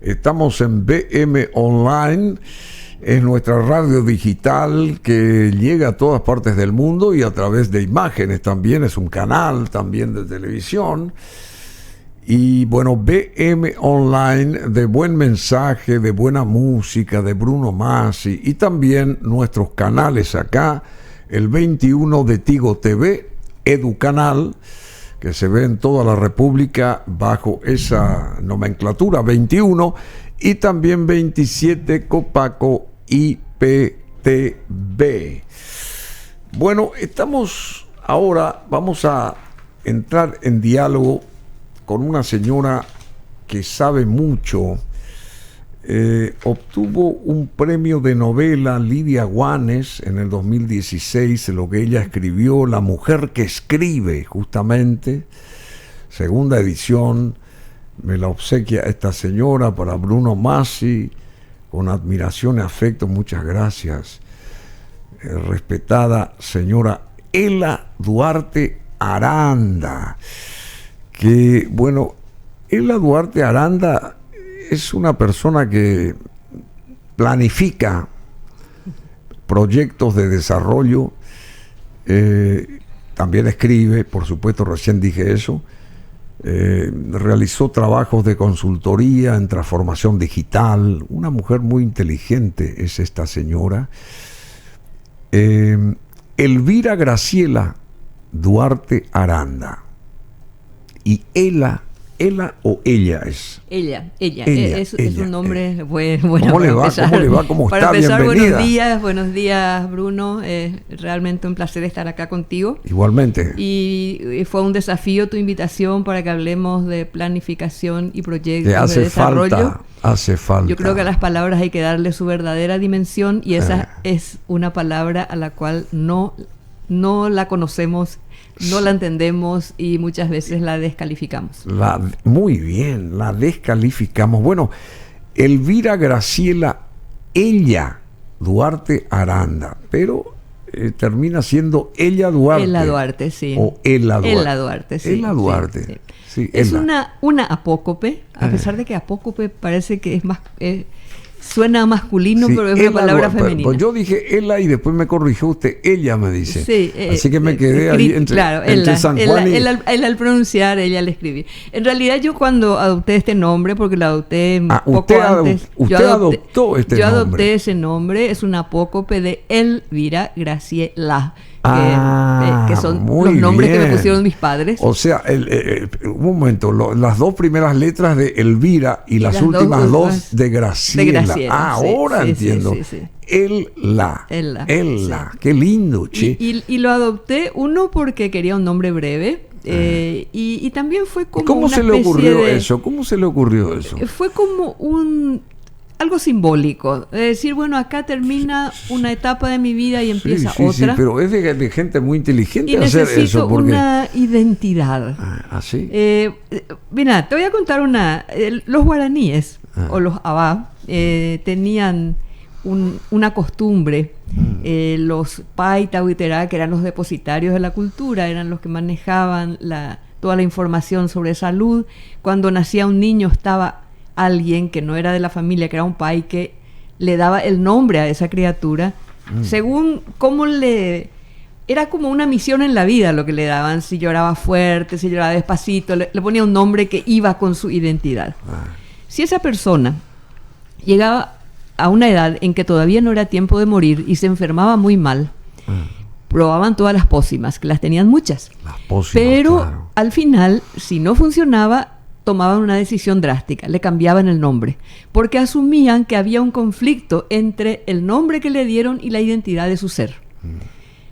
Estamos en BM Online, es nuestra radio digital que llega a todas partes del mundo y a través de imágenes también, es un canal también de televisión. Y bueno, BM Online, de buen mensaje, de buena música, de Bruno Masi, y también nuestros canales acá, el 21 de Tigo TV, Educanal, que se ve en toda la República bajo esa nomenclatura 21, y también 27 Copaco IPTV. Bueno, vamos a entrar en diálogo con una señora que sabe mucho. Obtuvo un premio de novela Lidia Guanes en el 2016, lo que ella escribió, La mujer que escribe, justamente, segunda edición. Me la obsequia esta señora para Bruno Masi, con admiración y afecto, muchas gracias. Respetada señora Ela Duarte Aranda, que bueno, Ela Duarte Aranda es una persona que planifica proyectos de desarrollo, también escribe, por supuesto, recién dije eso, realizó trabajos de consultoría en transformación digital, una mujer muy inteligente es esta señora. Elvira Graciela Duarte Aranda. Y Ela o ella es. Ella. Es un nombre bueno. ¿Cómo le va? ¿Cómo está? Empezar, Bienvenida. buenos días, Bruno. Es realmente un placer estar acá contigo. Igualmente. Y fue un desafío tu invitación para que hablemos de planificación y proyectos de desarrollo. Hace falta. Yo creo que a las palabras hay que darle su verdadera dimensión, y esa es una palabra a la cual no la conocemos, no la entendemos y muchas veces la descalificamos. Muy bien, la descalificamos. Bueno, Elvira Graciela, ella Duarte Aranda, pero termina siendo ella Duarte. Ela Duarte, sí. O Ela Duarte. Ela Duarte, sí. Ela Duarte. Sí. Sí, es Ela. una apócope, a pesar de que apócope parece que es más... suena masculino, sí, pero es una palabra femenina. Pues yo dije Ela y después me corrigió usted, ella me dice. Sí, así que me quedé ahí entre San Juan y... Él al pronunciar, ella al escribir. En realidad yo cuando adopté este nombre, porque lo adopté poco antes... Usted adoptó este nombre. Yo adopté ese nombre, es una apócope de Elvira Graciela. Que son los nombres que me pusieron mis padres. O sea, un momento, las dos primeras letras de Elvira y las últimas dos de Graciela. Ahora sí, entiendo. Sí. Ela. Sí. Qué lindo, che. Y lo adopté, uno, porque quería un nombre breve. Y también fue como ¿Cómo se le ocurrió eso? ¿Cómo se le ocurrió eso? Fue como algo simbólico, es decir, bueno, acá termina una etapa de mi vida y empieza otra. Sí, pero es de gente muy inteligente y hacer eso. Necesito una identidad. ¿Así? Mira, te voy a contar los guaraníes, o los abá, tenían una costumbre. Los paita huiterá, que eran los depositarios de la cultura, eran los que manejaban toda la información sobre salud. Cuando nacía un niño estaba alguien que no era de la familia, que era un pai, que le daba el nombre a esa criatura según cómo era como una misión en la vida lo que le daban. Si lloraba fuerte, si lloraba despacito, le ponía un nombre que iba con su identidad. Si esa persona llegaba a una edad en que todavía no era tiempo de morir y se enfermaba muy mal, probaban todas las pócimas, que las tenían muchas, pero claro, al final, si no funcionaba, tomaban una decisión drástica, le cambiaban el nombre, porque asumían que había un conflicto entre el nombre que le dieron y la identidad de su ser.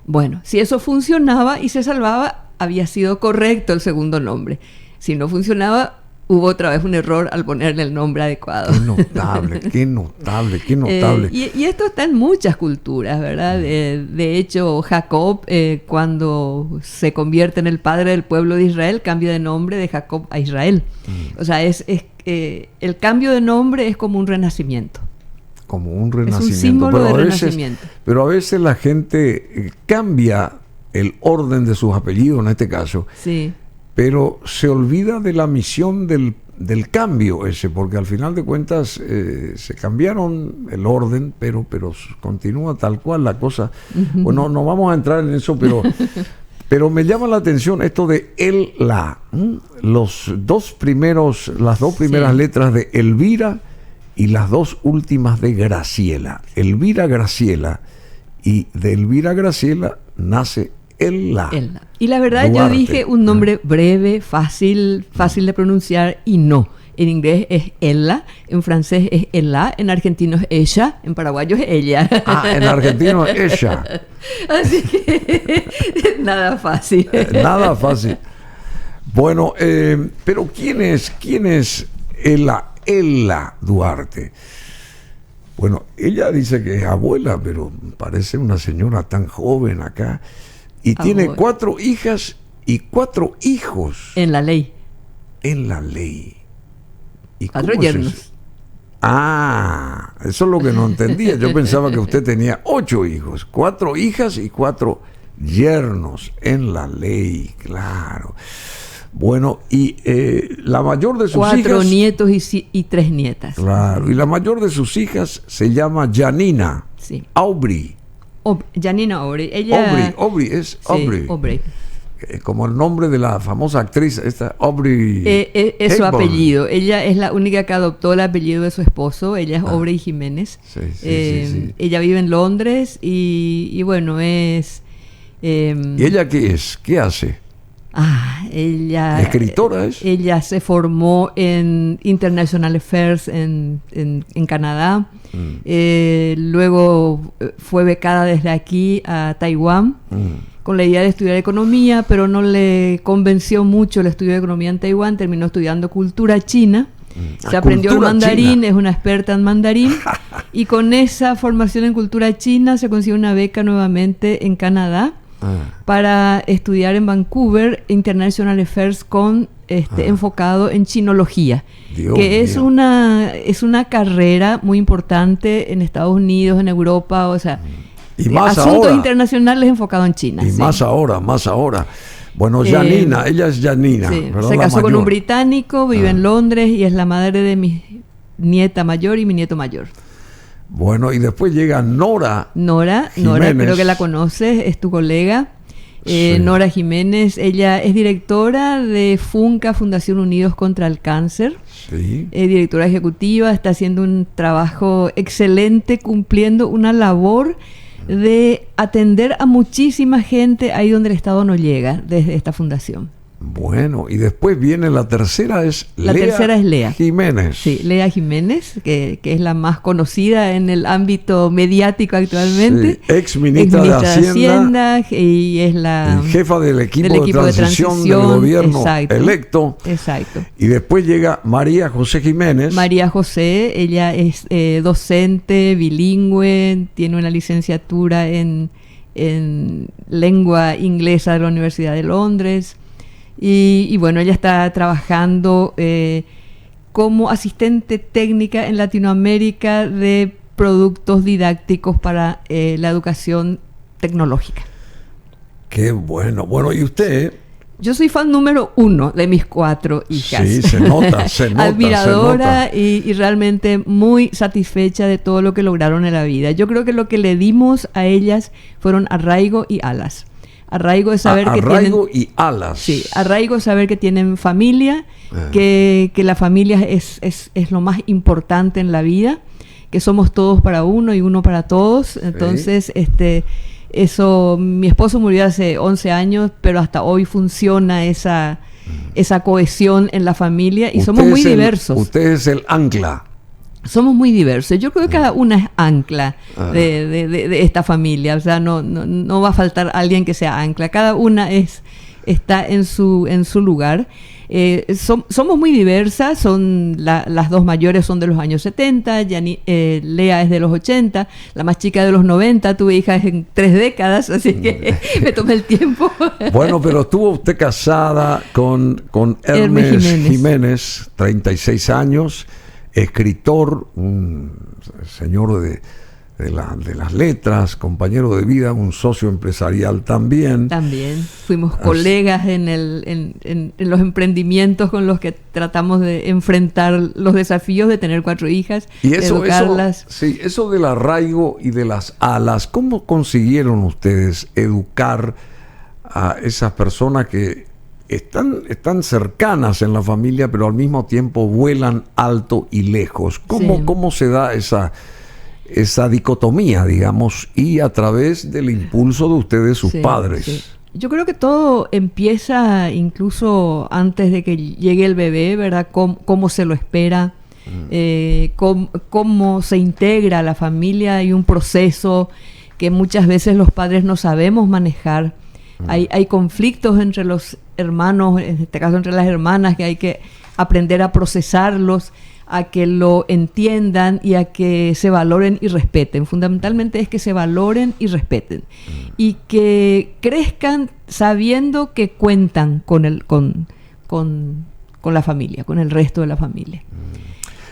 Bueno, si eso funcionaba y se salvaba, había sido correcto el segundo nombre. Si no funcionaba, hubo otra vez un error al ponerle el nombre adecuado. Qué notable. Y esto está en muchas culturas, ¿verdad? De hecho, Jacob, cuando se convierte en el padre del pueblo de Israel, cambia de nombre de Jacob a Israel. O sea, el cambio de nombre es como un renacimiento. Como un renacimiento. Es un símbolo de renacimiento. Pero a veces la gente cambia el orden de sus apellidos, en este caso. Sí. Pero se olvida de la misión del del cambio ese, porque al final de cuentas se cambiaron el orden, pero continúa tal cual la cosa. Bueno, no vamos a entrar en eso, pero me llama la atención esto de el, la. Las dos primeras letras de Elvira y las dos últimas de Graciela. Elvira Graciela. Y de Elvira Graciela nace Ella. Y la verdad, Duarte. Yo dije un nombre breve, fácil de pronunciar, y no. En inglés es Ella, en francés es Ella, en argentino es ella, en paraguayo es ella. En argentino es ella. Así que nada fácil. Nada fácil. Bueno, pero ¿quién es Ella Duarte? Bueno, ella dice que es abuela, pero parece una señora tan joven acá. Y tiene 4 hijas y 4 hijos. En la ley. En la ley. ¿Y 4 yernos. Eso es lo que no entendía. Yo pensaba que usted tenía 8 hijos, 4 hijas y 4 yernos en la ley, claro. Bueno, y la mayor de sus 4 hijas... 4 nietos y 3 nietas. Claro, y la mayor de sus hijas se llama Janina. Sí. Aubrey. Janina Aubrey. Ella... Aubrey, es Aubrey. Sí, Aubrey. Como el nombre de la famosa actriz, esta Aubrey. Es su apellido. Ella es la única que adoptó el apellido de su esposo. Ella es Aubrey Jiménez. Sí. Ella vive en Londres y bueno, es... ¿Y ella qué es? ¿Qué hace? Ella... ¿Escritora es? Ella se formó en International Affairs en Canadá. Luego fue becada desde aquí a Taiwán con la idea de estudiar economía, pero no le convenció mucho el estudio de economía en Taiwán. Terminó estudiando cultura china. Se aprendió el mandarín, china. Es una experta en mandarín. Y con esa formación en cultura china se consiguió una beca nuevamente en Canadá para estudiar en Vancouver International Affairs con enfocado en chinología, que es una carrera muy importante en Estados Unidos, en Europa, o sea, y más asuntos ahora, internacionales enfocados en China. Y sí. más ahora. Bueno, Janina, ella es Janina. Sí, se casó con un británico, vive en Londres y es la madre de mi nieta mayor y mi nieto mayor. Bueno, y después llega Nora Jiménez. Creo que la conoces, es tu colega. Sí. Nora Jiménez, ella es directora de FUNCA, Fundación Unidos contra el Cáncer. Sí. Directora ejecutiva, está haciendo un trabajo excelente, cumpliendo una labor de atender a muchísima gente ahí donde el Estado no llega, desde esta fundación. Bueno, y después viene la tercera, La tercera es Lea Jiménez. Sí, Lea Jiménez, que es la más conocida en el ámbito mediático actualmente. Sí, ex ministra de Hacienda y es la jefa del equipo de transición del gobierno electo. Exacto. Y después llega María José Jiménez. María José, ella es docente, bilingüe, tiene una licenciatura en lengua inglesa de la Universidad de Londres. Y bueno, ella está trabajando como asistente técnica en Latinoamérica de productos didácticos para la educación tecnológica. Qué bueno. Bueno, ¿y usted? Yo soy fan número 1 de mis 4 hijas. Sí, se nota. Admiradora y realmente muy satisfecha de todo lo que lograron en la vida. Yo creo que lo que le dimos a ellas fueron arraigo y alas. Arraigo es saber que arraigo y alas. Sí, arraigo es saber que tienen familia, que la familia es lo más importante en la vida, que somos todos para uno y uno para todos. Entonces, eso, mi esposo murió hace 11 años, pero hasta hoy funciona esa cohesión en la familia y somos muy diversos. Usted es el ancla. Somos muy diversos. Yo creo que cada una es ancla de esta familia. O sea, no va a faltar alguien que sea ancla. Cada una está en su lugar. Somos muy diversas. Las dos mayores son de los años 70. Lea es de los 80. La más chica de los 90. Tuve hijas en 3 décadas, así que me tomé el tiempo. Bueno, pero estuvo usted casada con Hermes Jiménez, 36 años. Escritor, un señor de las letras, compañero de vida, un socio empresarial también. También fuimos colegas en los emprendimientos con los que tratamos de enfrentar los desafíos de tener 4 hijas, y educarlas. Eso del arraigo y de las alas, ¿cómo consiguieron ustedes educar a esas personas que están cercanas en la familia, pero al mismo tiempo vuelan alto y lejos? ¿Cómo se da esa dicotomía, digamos, y a través del impulso de ustedes, sus padres? Sí. Yo creo que todo empieza incluso antes de que llegue el bebé, ¿verdad? Cómo se lo espera, cómo se integra a la familia. Hay un proceso que muchas veces los padres no sabemos manejar. Hay conflictos entre los hermanos, en este caso entre las hermanas, que hay que aprender a procesarlos, a que lo entiendan y a que se valoren y respeten. Fundamentalmente es que se valoren y respeten y que crezcan sabiendo que cuentan con la familia, con el resto de la familia.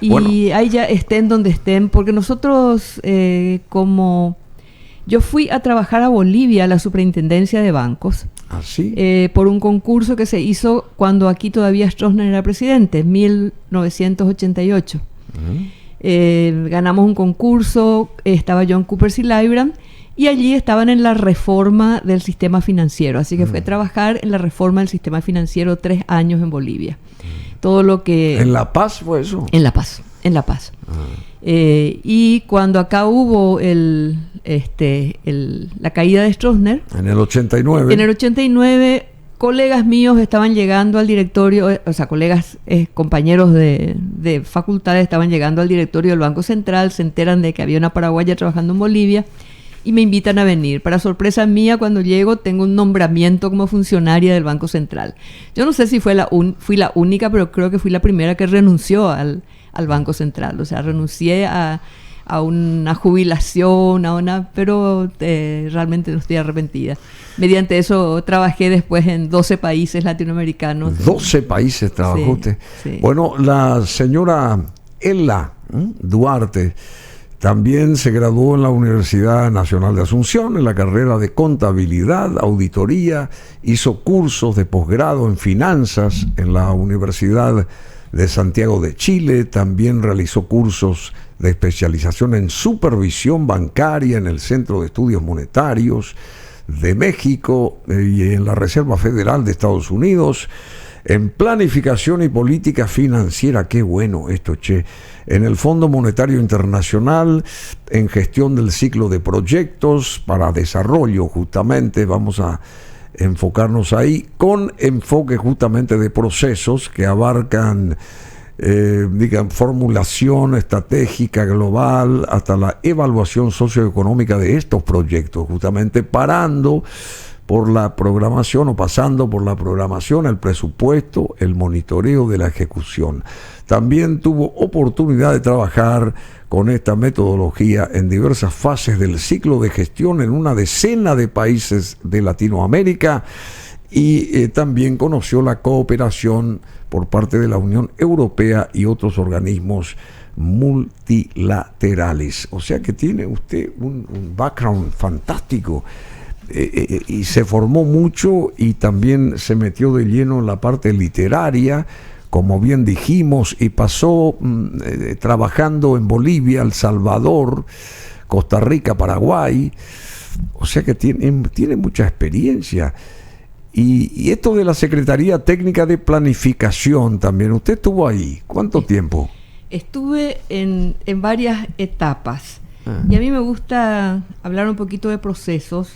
Y bueno, ahí ya estén donde estén, porque nosotros como... Yo fui a trabajar a Bolivia, a la superintendencia de bancos, por un concurso que se hizo cuando aquí todavía Stroessner era presidente, en 1988. Ganamos un concurso, estaba John Coopers y Lybrand, y allí estaban en la reforma del sistema financiero. Así que fui a trabajar en la reforma del sistema financiero 3 años en Bolivia. Todo lo que... ¿En La Paz fue eso? En La Paz. Y cuando acá hubo la caída de Stroessner, en el 89. En el 89, colegas míos estaban llegando al directorio, o sea, colegas, compañeros de facultades estaban llegando al directorio del Banco Central, se enteran de que había una paraguaya trabajando en Bolivia y me invitan a venir. Para sorpresa mía, cuando llego, tengo un nombramiento como funcionaria del Banco Central. Yo no sé si fui la única, pero creo que fui la primera que renunció al Banco Central. O sea, renuncié a una jubilación, pero realmente no estoy arrepentida. Mediante eso trabajé después en 12 países latinoamericanos. 12 países trabajó usted. Sí. Bueno, la señora Ela Duarte también se graduó en la Universidad Nacional de Asunción en la carrera de Contabilidad, Auditoría, hizo cursos de posgrado en Finanzas en la Universidad de Santiago de Chile, también realizó cursos de especialización en supervisión bancaria en el Centro de Estudios Monetarios de México y en la Reserva Federal de Estados Unidos, en planificación y política financiera, qué bueno esto, en el Fondo Monetario Internacional, en gestión del ciclo de proyectos para desarrollo, justamente, vamos a enfocarnos ahí, con enfoque justamente de procesos que abarcan formulación estratégica global hasta la evaluación socioeconómica de estos proyectos, justamente pasando por la programación, el presupuesto, el monitoreo de la ejecución. También tuvo oportunidad de trabajar con esta metodología en diversas fases del ciclo de gestión en una decena de países de Latinoamérica y también conoció la cooperación por parte de la Unión Europea y otros organismos multilaterales. O sea que tiene usted un background fantástico y se formó mucho y también se metió de lleno en la parte literaria, como bien dijimos, y pasó trabajando en Bolivia, El Salvador, Costa Rica, Paraguay. O sea que tiene mucha experiencia. Y esto de la Secretaría Técnica de Planificación también, ¿usted estuvo ahí? ¿Cuánto tiempo? Estuve en varias etapas. Y a mí me gusta hablar un poquito de procesos.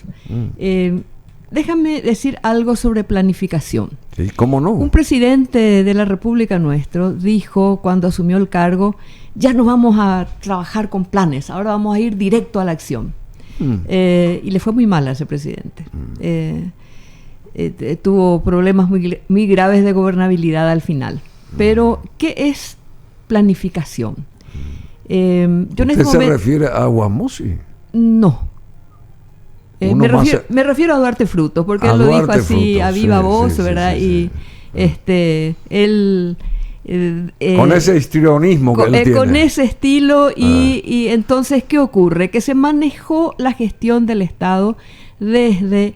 Déjame decir algo sobre planificación. Sí, ¿cómo no? Un presidente de la República nuestro dijo cuando asumió el cargo, ya no vamos a trabajar con planes, ahora vamos a ir directo a la acción. Y le fue muy mal a ese presidente. Tuvo problemas muy graves de gobernabilidad al final. Pero, ¿qué es planificación? ¿Usted se refiere a Guamosi? No. Me refiero a Duarte Frutos, porque él lo dijo así a viva voz, ¿verdad? Y él con ese histrionismo que él tiene. Con ese estilo y entonces, ¿qué ocurre? Que se manejó la gestión del Estado desde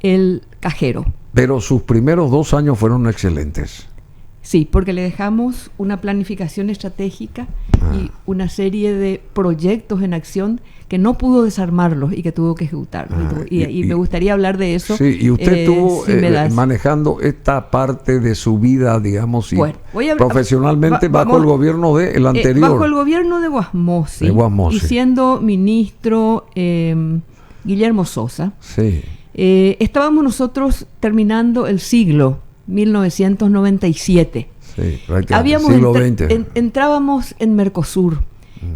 el cajero. Pero sus primeros 2 años fueron excelentes. Sí, porque le dejamos una planificación estratégica y una serie de proyectos en acción que no pudo desarmarlos y que tuvo que ejecutarlos. Y me gustaría hablar de eso. Sí, y usted estuvo manejando esta parte de su vida, digamos, profesionalmente bajo el gobierno del anterior. Bajo el gobierno de Guasmosi. Y siendo ministro Guillermo Sosa. Sí. Estábamos nosotros terminando el siglo 1997. Sí, siglo XX. Entrábamos en Mercosur.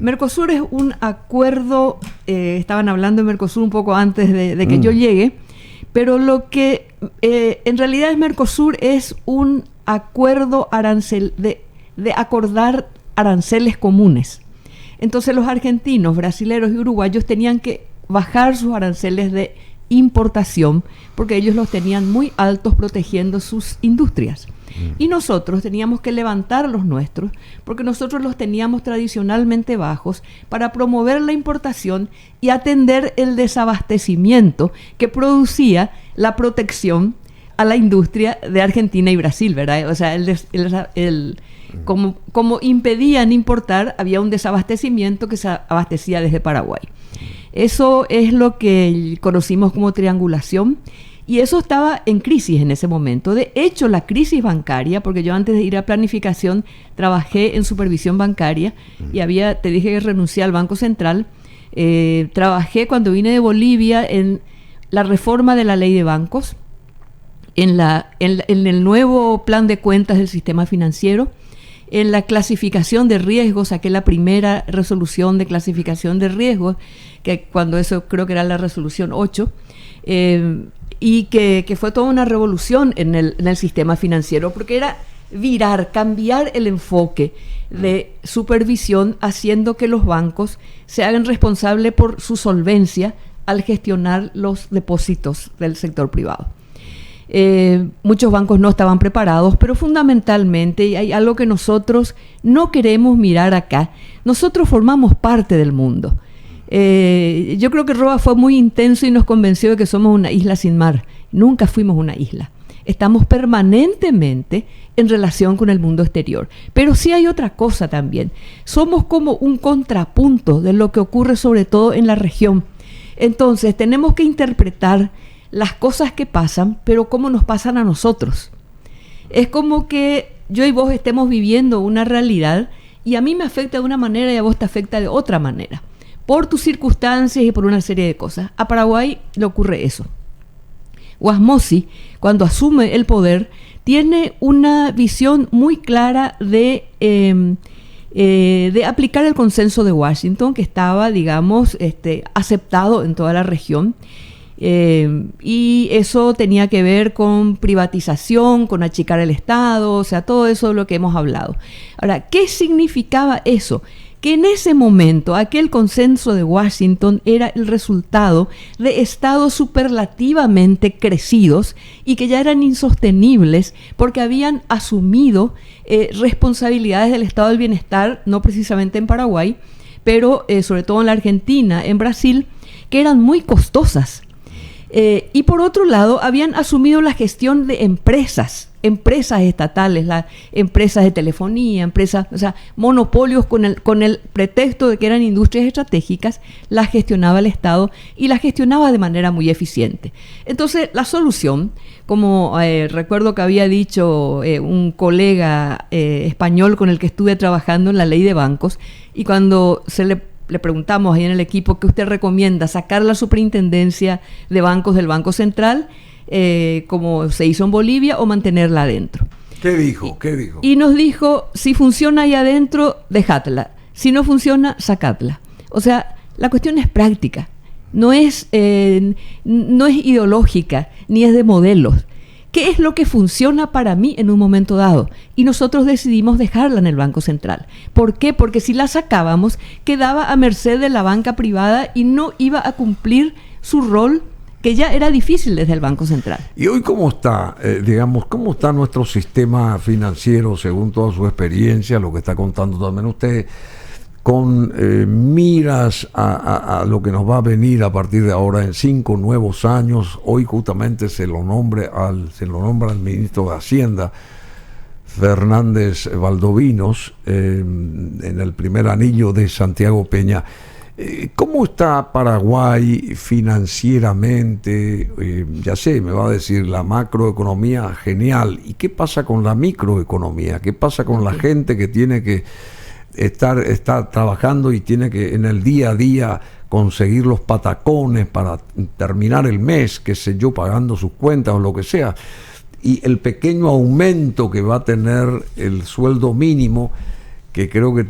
Mercosur es un acuerdo, estaban hablando de Mercosur un poco antes de que yo llegue, pero lo que en realidad es Mercosur es un acuerdo de acordar aranceles comunes. Entonces los argentinos, brasileros y uruguayos tenían que bajar sus aranceles de importación porque ellos los tenían muy altos protegiendo sus industrias. Y nosotros teníamos que levantar los nuestros porque nosotros los teníamos tradicionalmente bajos para promover la importación y atender el desabastecimiento que producía la protección a la industria de Argentina y Brasil, ¿verdad? O sea, como impedían importar, había un desabastecimiento que se abastecía desde Paraguay. Eso es lo que conocimos como triangulación. Y eso estaba en crisis en ese momento. De hecho, la crisis bancaria, porque yo antes de ir a planificación trabajé en supervisión bancaria y te dije que renuncié al Banco Central. Trabajé cuando vine de Bolivia en la reforma de la ley de bancos, en el nuevo plan de cuentas del sistema financiero, en la clasificación de riesgos, saqué la primera resolución de clasificación de riesgos, que cuando eso creo que era la resolución 8, y que fue toda una revolución en el sistema financiero, porque era cambiar el enfoque de supervisión, haciendo que los bancos se hagan responsables por su solvencia al gestionar los depósitos del sector privado. Muchos bancos no estaban preparados, pero fundamentalmente, y hay algo que nosotros no queremos mirar acá, nosotros formamos parte del mundo. Yo creo que Roa fue muy intenso y nos convenció de que somos una isla sin mar. Nunca fuimos una isla. Estamos permanentemente en relación con el mundo exterior. Pero sí hay otra cosa también. Somos como un contrapunto de lo que ocurre sobre todo en la región. Entonces tenemos que interpretar las cosas que pasan, pero cómo nos pasan a nosotros. Es como que yo y vos estemos viviendo una realidad y a mí me afecta de una manera y a vos te afecta de otra manera, por tus circunstancias y por una serie de cosas. A Paraguay le ocurre eso. Guasmosi, cuando asume el poder, tiene una visión muy clara de aplicar el consenso de Washington, que estaba, digamos, aceptado en toda la región. Y eso tenía que ver con privatización, con achicar el Estado, o sea, todo eso de lo que hemos hablado. Ahora, ¿qué significaba eso? Que en ese momento aquel consenso de Washington era el resultado de estados superlativamente crecidos y que ya eran insostenibles porque habían asumido responsabilidades del estado del bienestar, no precisamente en Paraguay, pero sobre todo en la Argentina, en Brasil, que eran muy costosas. Y por otro lado, habían asumido la gestión de empresas estatales, las empresas de telefonía, o sea, monopolios con el pretexto de que eran industrias estratégicas, las gestionaba el Estado y las gestionaba de manera muy eficiente. Entonces, la solución, como recuerdo que había dicho un colega español con el que estuve trabajando en la ley de bancos, y cuando le preguntamos ahí en el equipo qué usted recomienda, sacar la superintendencia de bancos del Banco Central, como se hizo en Bolivia, o mantenerla adentro. ¿Qué dijo? Y nos dijo, si funciona ahí adentro, dejadla. Si no funciona, sacadla. O sea, la cuestión es práctica. No es ideológica, ni es de modelos. ¿Qué es lo que funciona para mí en un momento dado? Y nosotros decidimos dejarla en el Banco Central. ¿Por qué? Porque si la sacábamos, quedaba a merced de la banca privada y no iba a cumplir su rol que ya era difícil desde el Banco Central. ¿Y hoy cómo está, cómo está nuestro sistema financiero según toda su experiencia, lo que está contando también usted, con miras a lo que nos va a venir a partir de ahora en 5 nuevos años? Hoy justamente se lo nombra al ministro de Hacienda, Fernández Valdovinos, en el primer anillo de Santiago Peña. ¿Cómo está Paraguay financieramente? Ya sé, me va a decir la macroeconomía, genial. ¿Y qué pasa con la microeconomía? ¿Qué pasa con la gente que tiene que estar trabajando y tiene que en el día a día conseguir los patacones para terminar el mes, qué sé yo, pagando sus cuentas o lo que sea? Y el pequeño aumento que va a tener el sueldo mínimo, que creo que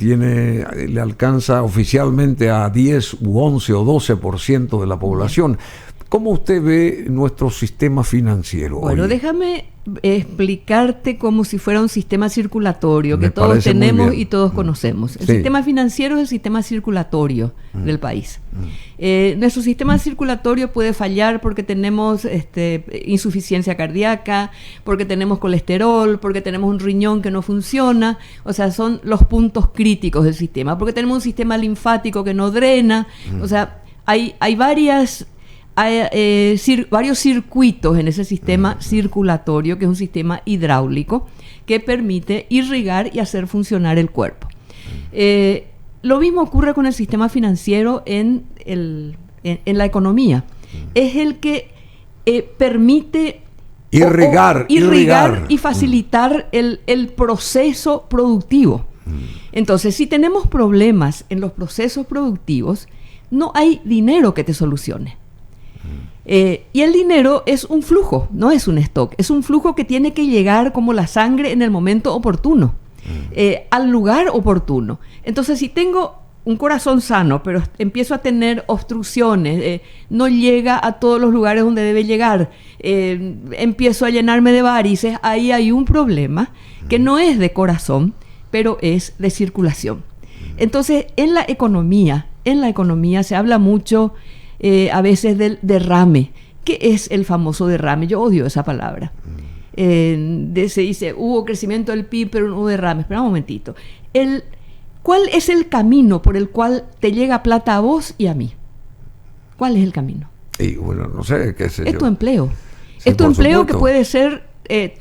le alcanza oficialmente a 10 u 11 o 12% de la población. ¿Cómo usted ve nuestro sistema financiero? Bueno, hoy? Déjame explicarte como si fuera un sistema circulatorio que todos tenemos y todos conocemos. El sistema financiero es el sistema circulatorio del país. Nuestro sistema circulatorio puede fallar porque tenemos insuficiencia cardíaca, porque tenemos colesterol, porque tenemos un riñón que no funciona. O sea, son los puntos críticos del sistema. Porque tenemos un sistema linfático que no drena. O sea, hay varios circuitos en ese sistema circulatorio, que es un sistema hidráulico que permite irrigar y hacer funcionar el cuerpo. Lo mismo ocurre con el sistema financiero en la economía. Es el que permite irrigar y facilitar el proceso productivo. Entonces, si tenemos problemas en los procesos productivos, no hay dinero que te solucione. Y el dinero es un flujo, no es un stock, es un flujo que tiene que llegar como la sangre en el momento oportuno, al lugar oportuno. Entonces, si tengo un corazón sano, pero empiezo a tener obstrucciones, no llega a todos los lugares donde debe llegar, empiezo a llenarme de varices, ahí hay un problema que no es de corazón, pero es de circulación. Entonces, en la economía se habla mucho a veces del derrame. ¿Qué es el famoso derrame? Yo odio esa palabra. Se dice, hubo crecimiento del PIB, pero no hubo derrame. Espera un momentito. ¿Cuál es el camino por el cual te llega plata a vos y a mí? ¿Cuál es el camino? Y bueno, no sé, qué sé yo. Es tu empleo. Sí, es tu empleo, supuesto. que puede ser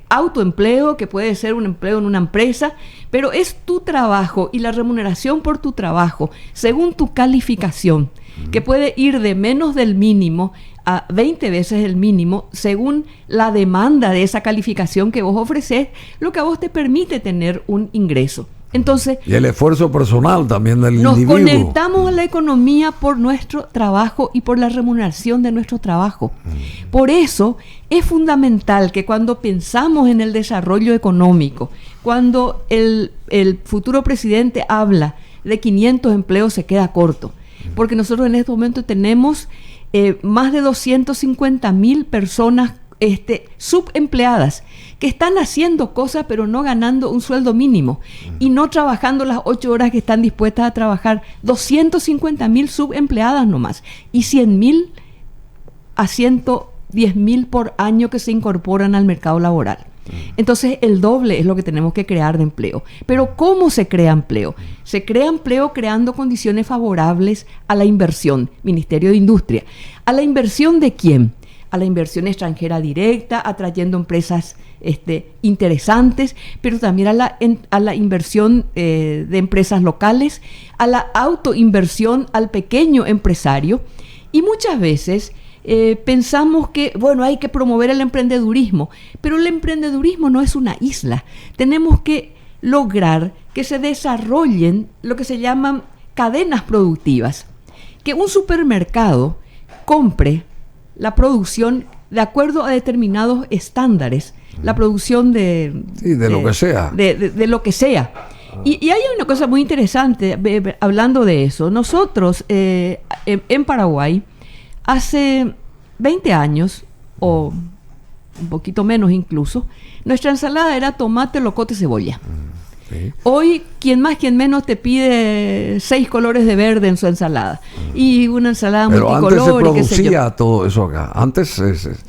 autoempleo, que puede ser un empleo en una empresa, pero es tu trabajo y la remuneración por tu trabajo, según tu calificación, que puede ir de menos del mínimo a 20 veces el mínimo, según la demanda de esa calificación que vos ofreces, lo que a vos te permite tener un ingreso. Entonces, y el esfuerzo personal también del nos individuo. conectamos a la economía por nuestro trabajo y por la remuneración de nuestro trabajo. Por eso es fundamental que cuando pensamos en el desarrollo económico, cuando el futuro presidente habla de 500 empleos, se queda corto. Porque nosotros en este momento tenemos más de 250.000 personas subempleadas, que están haciendo cosas pero no ganando un sueldo mínimo y no trabajando las 8 horas que están dispuestas a trabajar. 250.000 subempleadas nomás y 100.000 a 110.000 por año que se incorporan al mercado laboral. Entonces el doble es lo que tenemos que crear de empleo. Pero ¿cómo se crea empleo? Se crea empleo creando condiciones favorables a la inversión. Ministerio de Industria. ¿A la inversión de quién? A la inversión extranjera directa, atrayendo empresas interesantes, pero también a la inversión de empresas locales, a la autoinversión al pequeño empresario. Y muchas veces pensamos que, bueno, hay que promover el emprendedurismo, pero el emprendedurismo no es una isla. Tenemos que lograr que se desarrollen lo que se llaman cadenas productivas, que un supermercado compre la producción de acuerdo a determinados estándares, la producción de lo que sea. De lo que sea. Y hay una cosa muy interesante, hablando de eso. Nosotros, en Paraguay, hace 20 años, o un poquito menos incluso, nuestra ensalada era tomate, locote, cebolla. Sí. Hoy, quien más, quien menos te pide 6 colores de verde en su ensalada. Y una ensalada Pero multicolor. antes se y qué sé yo. producía todo eso acá. Antes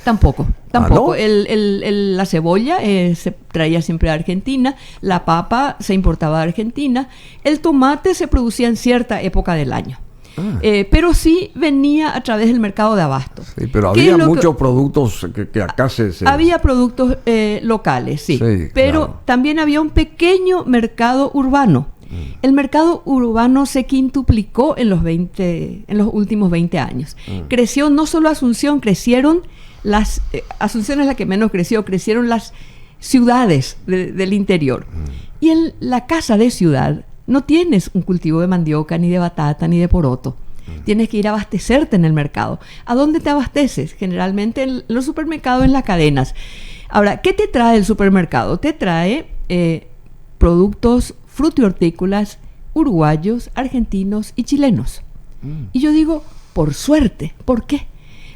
Tampoco. ¿no? La cebolla se traía siempre de Argentina, la papa se importaba de Argentina, el tomate se producía en cierta época del año. Pero sí venía a través del mercado de abasto. Sí, pero ¿Qué había es lo muchos productos que acá se... Había productos locales, sí, pero claro. también había un pequeño mercado urbano. El mercado urbano se quintuplicó en los últimos 20 años. Creció no solo Asunción, crecieron las... Asunción es la que menos creció, crecieron las ciudades del interior. Y en la casa de ciudad no tienes un cultivo de mandioca, ni de batata, ni de poroto. Tienes que ir a abastecerte en el mercado. ¿A dónde te abasteces? Generalmente en los supermercados, en las cadenas. Ahora, ¿qué te trae el supermercado? Te trae productos frutihortícolas uruguayos, argentinos y chilenos. Y yo digo, por suerte. ¿Por qué?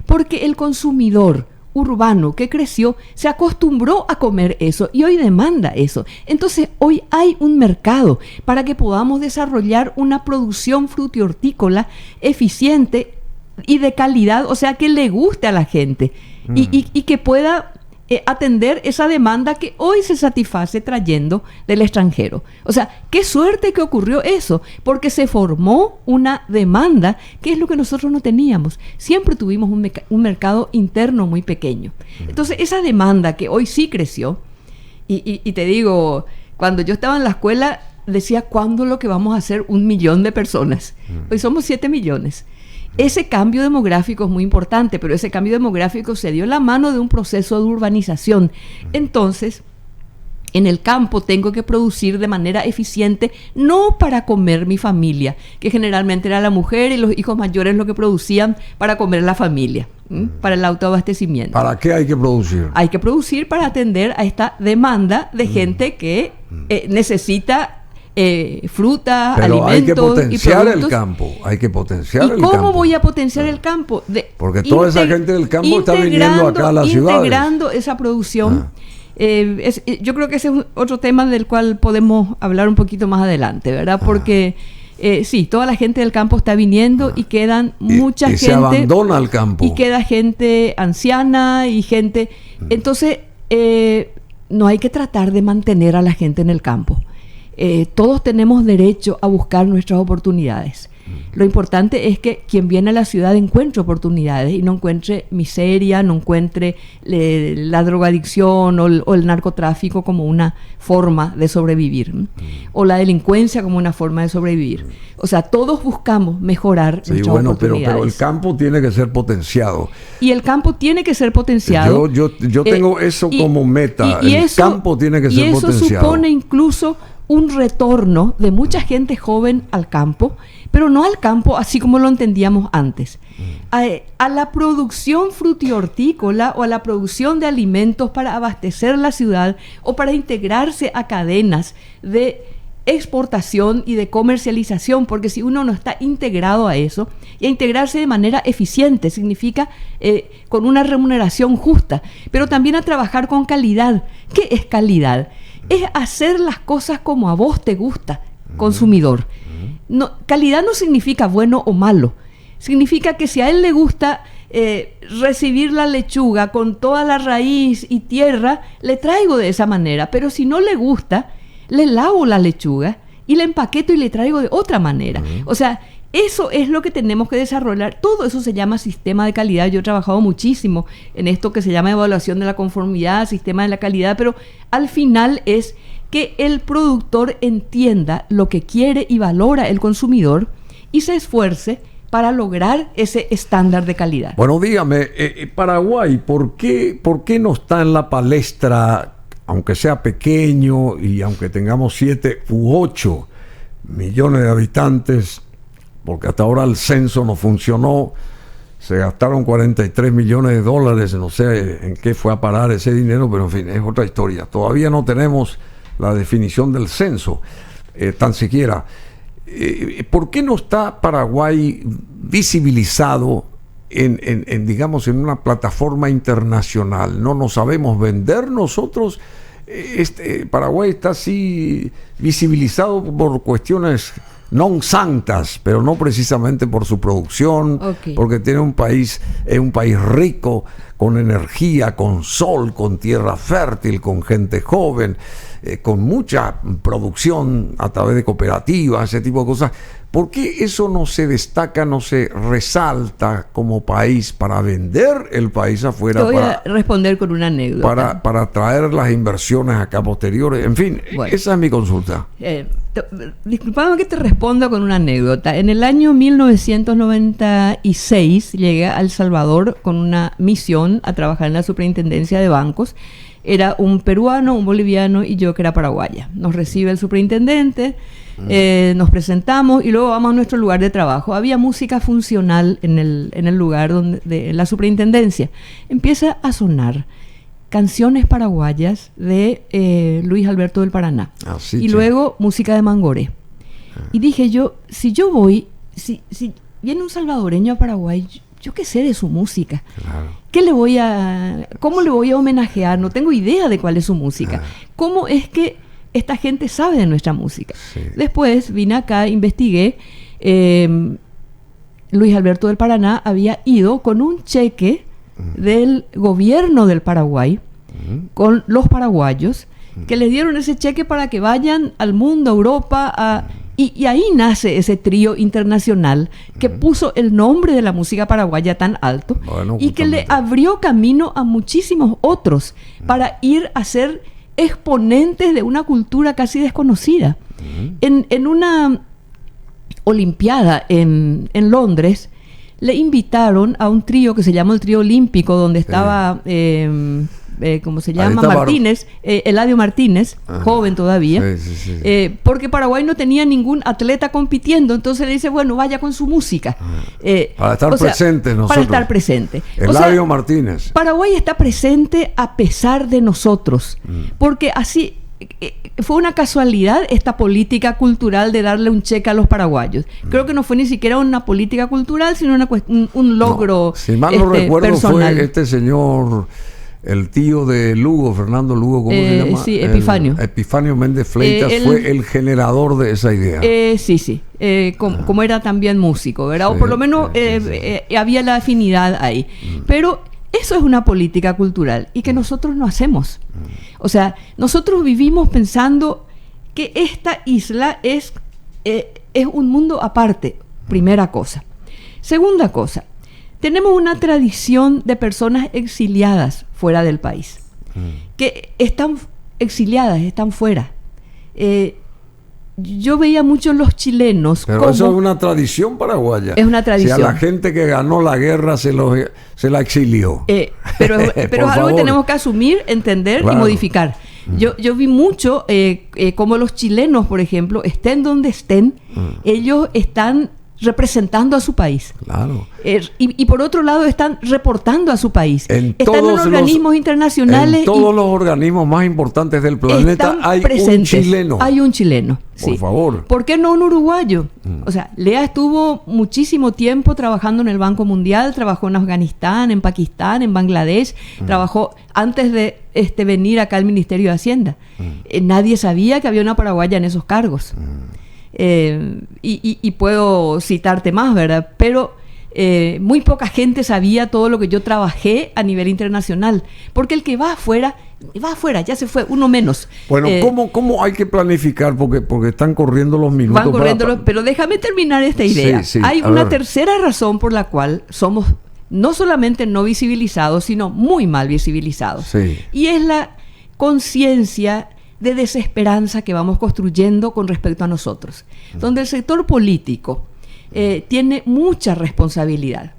Porque el consumidor urbano que creció se acostumbró a comer eso y hoy demanda eso. Entonces hoy hay un mercado para que podamos desarrollar una producción frutihortícola eficiente y de calidad, o sea, que le guste a la gente y que pueda atender esa demanda que hoy se satisface trayendo del extranjero. O sea, qué suerte que ocurrió eso, porque se formó una demanda que es lo que nosotros no teníamos. Siempre tuvimos un mercado interno muy pequeño. Entonces, esa demanda que hoy sí creció, y te digo, cuando yo estaba en la escuela, decía, ¿cuándo lo que vamos a hacer 1 millón de personas? Hoy somos 7 millones. Ese cambio demográfico es muy importante, pero ese cambio demográfico se dio en la mano de un proceso de urbanización. Entonces, en el campo tengo que producir de manera eficiente, no para comer mi familia, que generalmente era la mujer y los hijos mayores lo que producían para comer la familia, para el autoabastecimiento. ¿Para qué hay que producir? Hay que producir para atender a esta demanda de gente que necesita fruta, pero alimentos hay que potenciar y productos. el campo, hay que potenciar el campo. campo. ¿Y cómo voy a potenciar el campo? Porque toda esa gente del campo está viniendo acá a las ciudades. Integrando esa producción. Yo creo que ese es otro tema del cual podemos hablar un poquito más adelante, ¿verdad? Porque sí, toda la gente del campo está viniendo y quedan mucha gente. Se abandona el campo. Y queda gente anciana y gente... Entonces, no hay que tratar de mantener a la gente en el campo. Todos tenemos derecho a buscar nuestras oportunidades. Lo importante es que quien viene a la ciudad encuentre oportunidades y no encuentre miseria, no encuentre la drogadicción o el narcotráfico como una forma de sobrevivir, o la delincuencia como una forma de sobrevivir. O sea, todos buscamos mejorar nuestras oportunidades. Pero el campo tiene que ser potenciado. Y el campo tiene que ser potenciado. Yo tengo eso como meta. El campo tiene que ser potenciado. Y eso supone incluso un retorno de mucha gente joven al campo, pero no al campo así como lo entendíamos antes. A la producción frutihortícola o a la producción de alimentos para abastecer la ciudad o para integrarse a cadenas de exportación y de comercialización, porque si uno no está integrado a eso, y a integrarse de manera eficiente significa con una remuneración justa, pero también a trabajar con calidad. ¿Qué es calidad? Es hacer las cosas como a vos te gusta, consumidor. No, calidad no significa bueno o malo. Significa que si a él le gusta recibir la lechuga con toda la raíz y tierra, le traigo de esa manera. Pero si no le gusta, le lavo la lechuga y la empaqueto y le traigo de otra manera. O sea, eso es lo que tenemos que desarrollar. Todo eso se llama sistema de calidad. Yo he trabajado muchísimo en esto que se llama evaluación de la conformidad, sistema de la calidad, pero al final es que el productor entienda lo que quiere y valora el consumidor y se esfuerce para lograr ese estándar de calidad. Bueno, dígame, Paraguay, ¿por qué no está en la palestra, aunque sea pequeño y aunque tengamos 7 u 8 millones de habitantes? Porque hasta ahora el censo no funcionó, se gastaron 43 millones de dólares, no sé en qué fue a parar ese dinero, pero en fin, es otra historia. Todavía no tenemos la definición del censo, tan siquiera. ¿Por qué no está Paraguay visibilizado digamos, en una plataforma internacional? ¿No nos sabemos vender nosotros Paraguay está así visibilizado por cuestiones non santas, pero no precisamente por su producción, porque tiene es un país rico, con energía, con sol, con tierra fértil, con gente joven, con mucha producción a través de cooperativas, ese tipo de cosas. ¿Por qué eso no se destaca, no se resalta como país para vender el país afuera? Te voy a responder con una anécdota. Para atraer las inversiones acá posteriores. En fin, bueno, esa es mi consulta. Disculpame que te responda con una anécdota. En el año 1996 llegué a El Salvador con una misión a trabajar en la superintendencia de bancos. Era un peruano, un boliviano y yo que era paraguaya. Nos recibe el superintendente. Nos presentamos y luego vamos a nuestro lugar de trabajo. Había música funcional en el lugar de la superintendencia. Empieza a sonar canciones paraguayas de Luis Alberto del Paraná. Y luego música de Mangoré. Y dije yo, si viene un salvadoreño a Paraguay, yo qué sé de su música. Claro. ¿Cómo le voy a homenajear? No tengo idea de cuál es su música. ¿Cómo es que esta gente sabe de nuestra música? Sí. Después vine acá, investigué. Luis Alberto del Paraná había ido con un cheque del gobierno del Paraguay, con los paraguayos, que les dieron ese cheque para que vayan al mundo, a Europa, y ahí nace ese trío internacional que puso el nombre de la música paraguaya tan alto, y que le abrió camino a muchísimos otros para ir a ser exponentes de una cultura casi desconocida. En una olimpiada en Londres le invitaron a un trío que se llama el Trío Olímpico, donde estaba ¿cómo se llama? Martínez, Eladio Martínez, joven todavía, porque Paraguay no tenía ningún atleta compitiendo, entonces le dice, bueno, vaya con su música. Para estar presente nosotros. Para estar presente. Eladio Martínez. Paraguay está presente a pesar de nosotros, porque así fue una casualidad esta política cultural de darle un cheque a los paraguayos. Creo que no fue ni siquiera una política cultural, sino un logro si mal no recuerdo, personal. Fue este señor... El tío de Lugo, Fernando Lugo, ¿cómo se llama? Sí, Epifanio. Epifanio Méndez Fleitas fue el generador de esa idea. Como era también músico, ¿verdad? O por lo menos había la afinidad ahí. Pero eso es una política cultural y que nosotros no hacemos. O sea, nosotros vivimos pensando que esta isla es un mundo aparte, primera cosa. Segunda cosa, tenemos una tradición de personas exiliadas fuera del país, que están exiliadas, están fuera. Yo veía mucho los chilenos. Pero eso es una tradición paraguaya. Es una tradición. Si a la gente que ganó la guerra se la exilió. Pero es algo que tenemos que asumir, entender y modificar. Yo vi mucho como los chilenos, por ejemplo, estén donde estén, ellos están representando a su país. Claro. Y por otro lado están reportando a su país. Están en organismos internacionales. En todos los organismos más importantes del planeta hay un chileno. Hay un chileno. Por favor. ¿Por qué no un uruguayo? O sea, Lea estuvo muchísimo tiempo trabajando en el Banco Mundial, trabajó en Afganistán, en Pakistán, en Bangladesh, trabajó antes de venir acá al Ministerio de Hacienda. Nadie sabía que había una paraguaya en esos cargos. Y puedo citarte más, ¿verdad? Pero muy poca gente sabía todo lo que yo trabajé a nivel internacional, porque el que va afuera, ya se fue, uno menos. Bueno, ¿cómo hay que planificar? Porque están corriendo los minutos. Van corriendo pero déjame terminar esta idea. Hay una tercera razón por la cual somos no solamente no visibilizados, sino muy mal visibilizados. Y es la conciencia de desesperanza que vamos construyendo con respecto a nosotros, donde el sector político tiene mucha responsabilidad,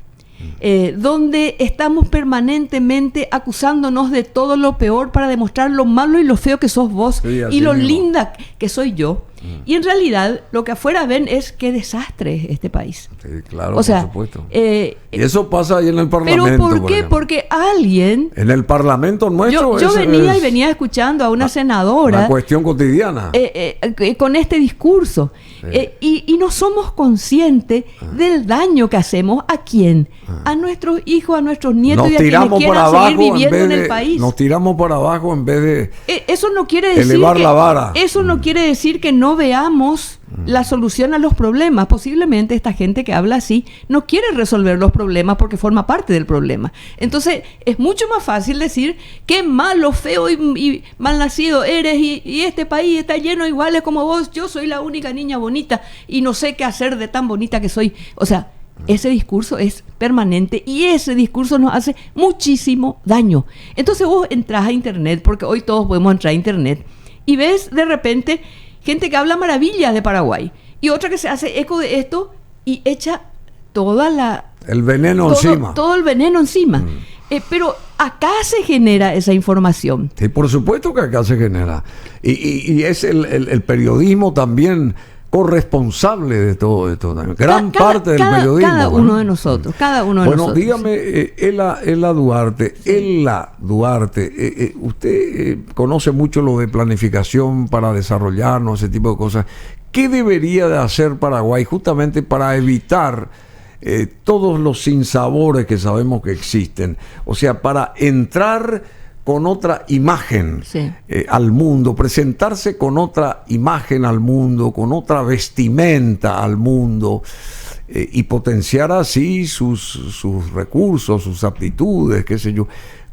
donde estamos permanentemente acusándonos de todo lo peor para demostrar lo malo y lo feo que sos vos y lo linda que soy yo. Y en realidad lo que afuera ven es qué desastre es este país. Sí, claro, o sea, por supuesto. Y eso pasa ahí en el Parlamento. ¿Pero por qué? Porque alguien... En el Parlamento nuestro... Yo venía escuchando a una senadora... Una cuestión cotidiana. Con este discurso. Sí. Y no somos conscientes del daño que hacemos a quién. A nuestros hijos, a nuestros nietos y a quienes quieran seguir viviendo en el país. Nos tiramos para abajo en vez de eso no quiere decir elevar la vara. Eso no quiere decir que no veamos la solución a los problemas. Posiblemente esta gente que habla así no quiere resolver los problemas porque forma parte del problema. Entonces es mucho más fácil decir qué malo, feo y malnacido eres y este país está lleno de iguales como vos, yo soy la única niña bonita y no sé qué hacer de tan bonita que soy. O sea, ese discurso es permanente y ese discurso nos hace muchísimo daño. Entonces vos entras a internet, porque hoy todos podemos entrar a internet, y ves de repente gente que habla maravillas de Paraguay y otra que se hace eco de esto y echa el veneno encima. Todo el veneno encima. Pero acá se genera esa información. Sí, por supuesto que acá se genera. Y es el periodismo también corresponsable de todo esto. Gran parte del periodismo. Cada uno de nosotros. Bueno, dígame, Ela Duarte, usted conoce mucho lo de planificación para desarrollarnos, ese tipo de cosas. ¿Qué debería de hacer Paraguay justamente para evitar todos los sinsabores que sabemos que existen? O sea, para entrar con otra imagen al mundo, presentarse con otra imagen al mundo, con otra vestimenta al mundo, y potenciar así sus recursos, sus aptitudes, qué sé yo.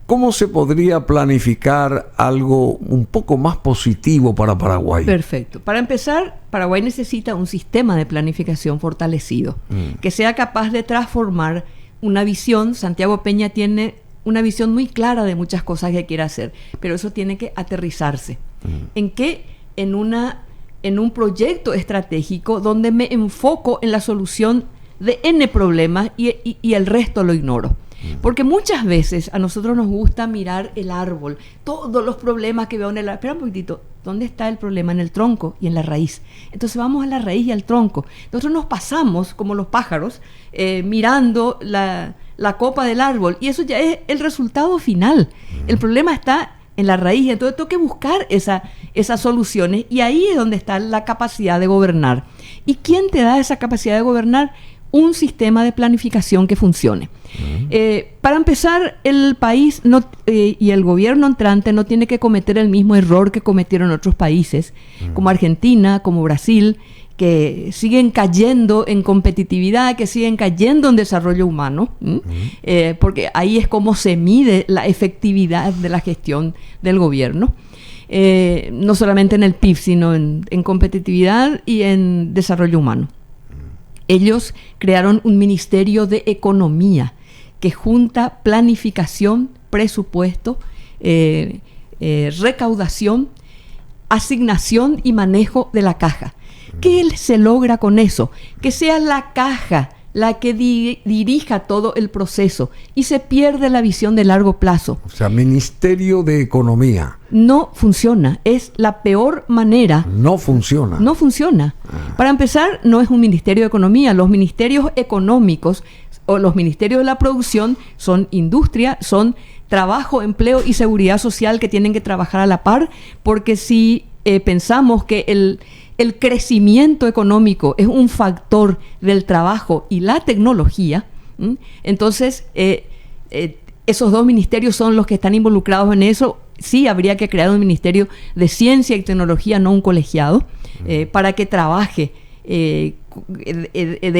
¿Cómo se podría planificar algo un poco más positivo para Paraguay? Perfecto. Para empezar, Paraguay necesita un sistema de planificación fortalecido, que sea capaz de transformar una visión. Santiago Peña tiene una visión muy clara de muchas cosas que quiere hacer, pero eso tiene que aterrizarse. ¿En qué? En un proyecto estratégico donde me enfoco en la solución de N problemas y el resto lo ignoro. Porque muchas veces a nosotros nos gusta mirar el árbol, todos los problemas que veo en el árbol. Espera un poquitito, ¿dónde está el problema? En el tronco y en la raíz. Entonces vamos a la raíz y al tronco. Nosotros nos pasamos, como los pájaros, mirando la copa del árbol, y eso ya es el resultado final. El problema está en la raíz, entonces tengo que buscar esas soluciones, y ahí es donde está la capacidad de gobernar. ¿Y quién te da esa capacidad de gobernar? Un sistema de planificación que funcione. Para empezar, el país y el gobierno entrante no tiene que cometer el mismo error que cometieron otros países, como Argentina, como Brasil, que siguen cayendo en competitividad, que siguen cayendo en desarrollo humano, porque ahí es como se mide la efectividad de la gestión del gobierno, no solamente en el PIB, sino en competitividad y en desarrollo humano. Ellos crearon un Ministerio de Economía que junta planificación, presupuesto, recaudación, asignación y manejo de la caja. ¿Qué se logra con eso? Que sea la caja la que dirija todo el proceso y se pierde la visión de largo plazo. O sea, Ministerio de Economía. No funciona, es la peor manera. No funciona. No funciona. Para empezar, no es un Ministerio de Economía. Los ministerios económicos o los ministerios de la producción son industria, son trabajo, empleo y seguridad social, que tienen que trabajar a la par, porque si pensamos que el crecimiento económico es un factor del trabajo y la tecnología, entonces esos dos ministerios son los que están involucrados en eso. Sí, habría que crear un ministerio de ciencia y tecnología, no un colegiado, para que trabaje de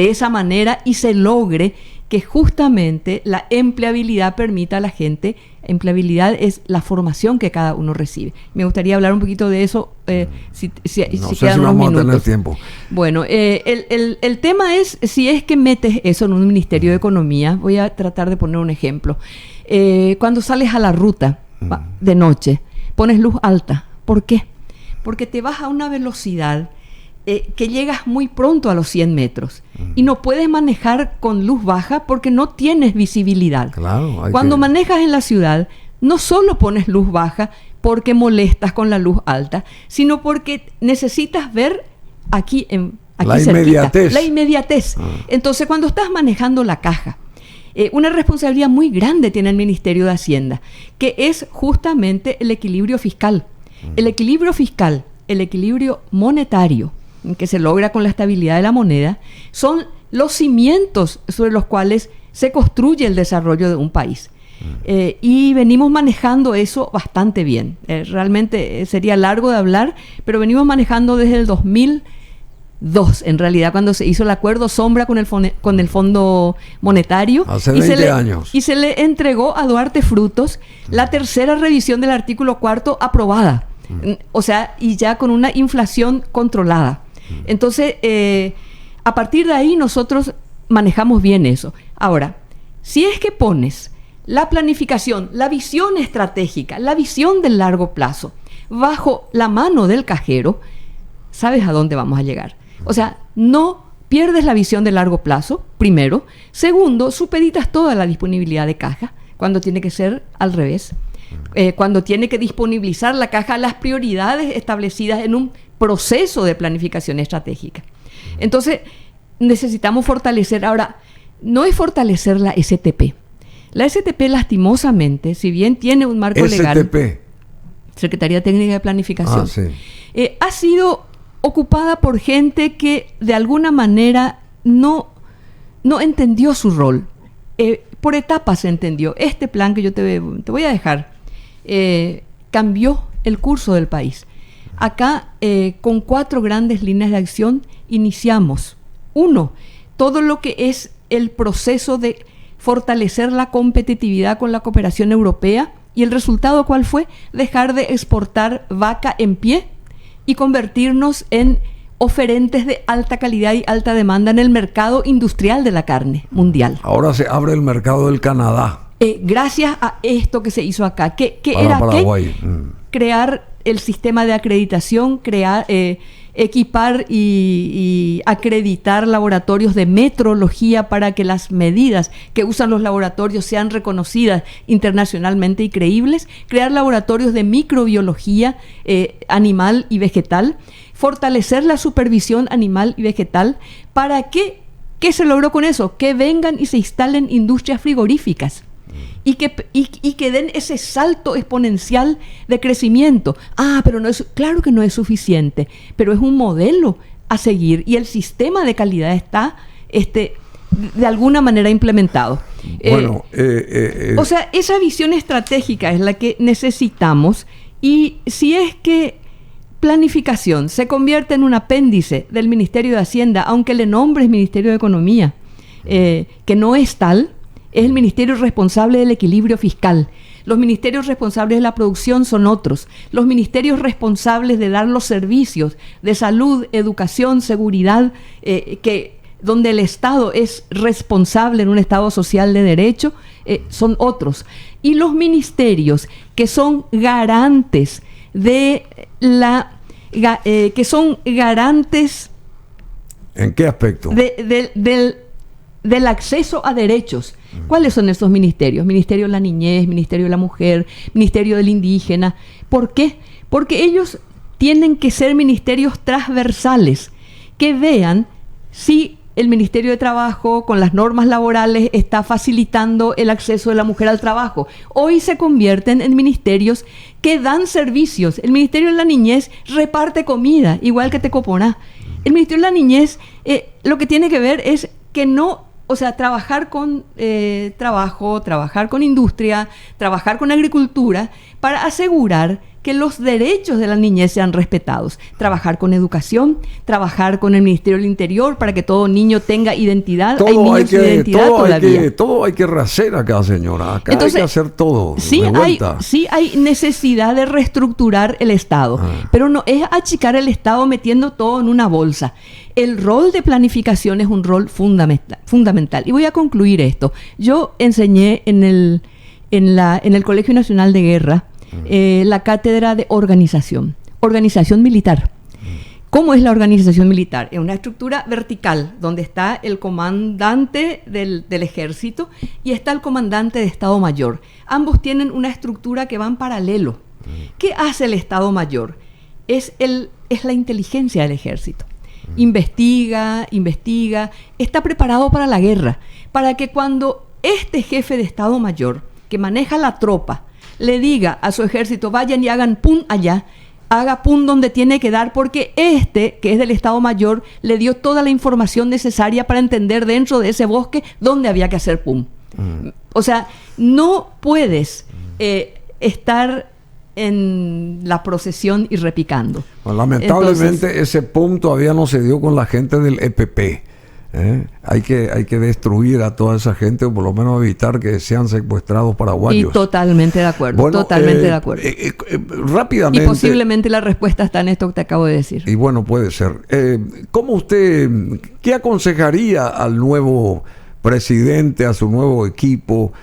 esa manera y se logre que justamente la empleabilidad permita a la gente. Empleabilidad es la formación que cada uno recibe. Me gustaría hablar un poquito de eso, si quedan unos minutos. Tener tiempo. Bueno, el tema es, si es que metes eso en un Ministerio de Economía, voy a tratar de poner un ejemplo. Cuando sales a la ruta de noche, pones luz alta. ¿Por qué? Porque te vas a una velocidad que llegas muy pronto a los 100 metros y no puedes manejar con luz baja porque no tienes visibilidad. Claro, cuando manejas en la ciudad, no solo pones luz baja porque molestas con la luz alta, sino porque necesitas ver aquí la cerquita. inmediatez. La inmediatez. Entonces, cuando estás manejando la caja, una responsabilidad muy grande tiene el Ministerio de Hacienda, que es justamente el equilibrio fiscal. El equilibrio fiscal, el equilibrio monetario, que se logra con la estabilidad de la moneda, son los cimientos sobre los cuales se construye el desarrollo de un país. Y venimos manejando eso bastante bien. Realmente sería largo de hablar, pero venimos manejando desde el 2002, en realidad, cuando se hizo el acuerdo sombra con el Fondo Monetario. Hace 20 años. Y se le entregó a Duarte Frutos la tercera revisión del artículo 4 aprobada. O sea, y ya con una inflación controlada. Entonces, a partir de ahí nosotros manejamos bien eso. Ahora, si es que pones la planificación, la visión estratégica, la visión del largo plazo bajo la mano del cajero, ¿sabes a dónde vamos a llegar? O sea, no pierdes la visión de largo plazo, primero. Segundo, supeditas toda la disponibilidad de caja, cuando tiene que ser al revés. Cuando tiene que disponibilizar la caja a las prioridades establecidas en un proceso de planificación estratégica. Entonces, necesitamos fortalecer. Ahora, no es fortalecer la STP. La STP, lastimosamente, si bien tiene un marco legal... STP. Secretaría Técnica de Planificación. Sí. Ha sido ocupada por gente que de alguna manera no entendió su rol. Por etapas se entendió. Este plan que yo te voy a dejar cambió el curso del país. Acá, con 4 grandes líneas de acción, iniciamos. 1, todo lo que es el proceso de fortalecer la competitividad con la cooperación europea. ¿Y el resultado cuál fue? Dejar de exportar vaca en pie y convertirnos en oferentes de alta calidad y alta demanda en el mercado industrial de la carne mundial. Ahora se abre el mercado del Canadá. Gracias a esto que se hizo acá, que Para era Paraguay. crear el sistema de acreditación, equipar y acreditar laboratorios de metrología para que las medidas que usan los laboratorios sean reconocidas internacionalmente y creíbles, crear laboratorios de microbiología animal y vegetal, fortalecer la supervisión animal y vegetal. ¿Para qué? ¿Qué se logró con eso? Que vengan y se instalen industrias frigoríficas y que den ese salto exponencial de crecimiento. Pero claro que no es suficiente, pero es un modelo a seguir y el sistema de calidad está de alguna manera implementado. Bueno, o sea, esa visión estratégica es la que necesitamos, y si es que planificación se convierte en un apéndice del Ministerio de Hacienda, aunque le nombres Ministerio de Economía, que no es tal, es el ministerio responsable del equilibrio fiscal. Los ministerios responsables de la producción son otros. Los ministerios responsables de dar los servicios de salud, educación, seguridad, donde el Estado es responsable en un Estado social de derecho, son otros. Y los ministerios que son garantes ¿En qué aspecto? Del acceso a derechos. ¿Cuáles son esos ministerios? Ministerio de la Niñez, Ministerio de la Mujer, Ministerio del Indígena. ¿Por qué? Porque ellos tienen que ser ministerios transversales, que vean si el Ministerio de Trabajo, con las normas laborales, está facilitando el acceso de la mujer al trabajo. Hoy se convierten en ministerios que dan servicios. El Ministerio de la Niñez reparte comida, igual que Tecoponá. El Ministerio de la Niñez lo que tiene que ver es que no... O sea, trabajar con trabajo, trabajar con industria, trabajar con agricultura, para asegurar que los derechos de la niñez sean respetados. Trabajar con educación, trabajar con el Ministerio del Interior para que todo niño tenga identidad. Hay niños sin identidad todavía. Todo hay que rehacer acá, señora. Acá entonces, hay que hacer todo. Sí hay necesidad de reestructurar el Estado, pero no es achicar el Estado metiendo todo en una bolsa. El rol de planificación es un rol fundamental. Y voy a concluir esto. Yo enseñé en el Colegio Nacional de Guerra la cátedra de organización militar. ¿Cómo es la organización militar? Es una estructura vertical donde está el comandante del ejército y está el comandante de Estado Mayor. Ambos tienen una estructura que va en paralelo. ¿Qué hace el Estado Mayor? Es la inteligencia del ejército. investiga, está preparado para la guerra, para que cuando este jefe de Estado Mayor, que maneja la tropa, le diga a su ejército, vayan y hagan pum allá, haga pum donde tiene que dar, porque este, que es del Estado Mayor, le dio toda la información necesaria para entender dentro de ese bosque dónde había que hacer pum. O sea, no puedes estar en la procesión y repicando. Bueno, lamentablemente ese pum todavía no se dio con la gente del EPP. Hay que destruir a toda esa gente, o por lo menos evitar que sean secuestrados paraguayos. Y totalmente de acuerdo, bueno, totalmente de acuerdo. Rápidamente. Y posiblemente la respuesta está en esto que te acabo de decir. Y bueno, puede ser. ¿Qué aconsejaría al nuevo presidente, a su nuevo equipo,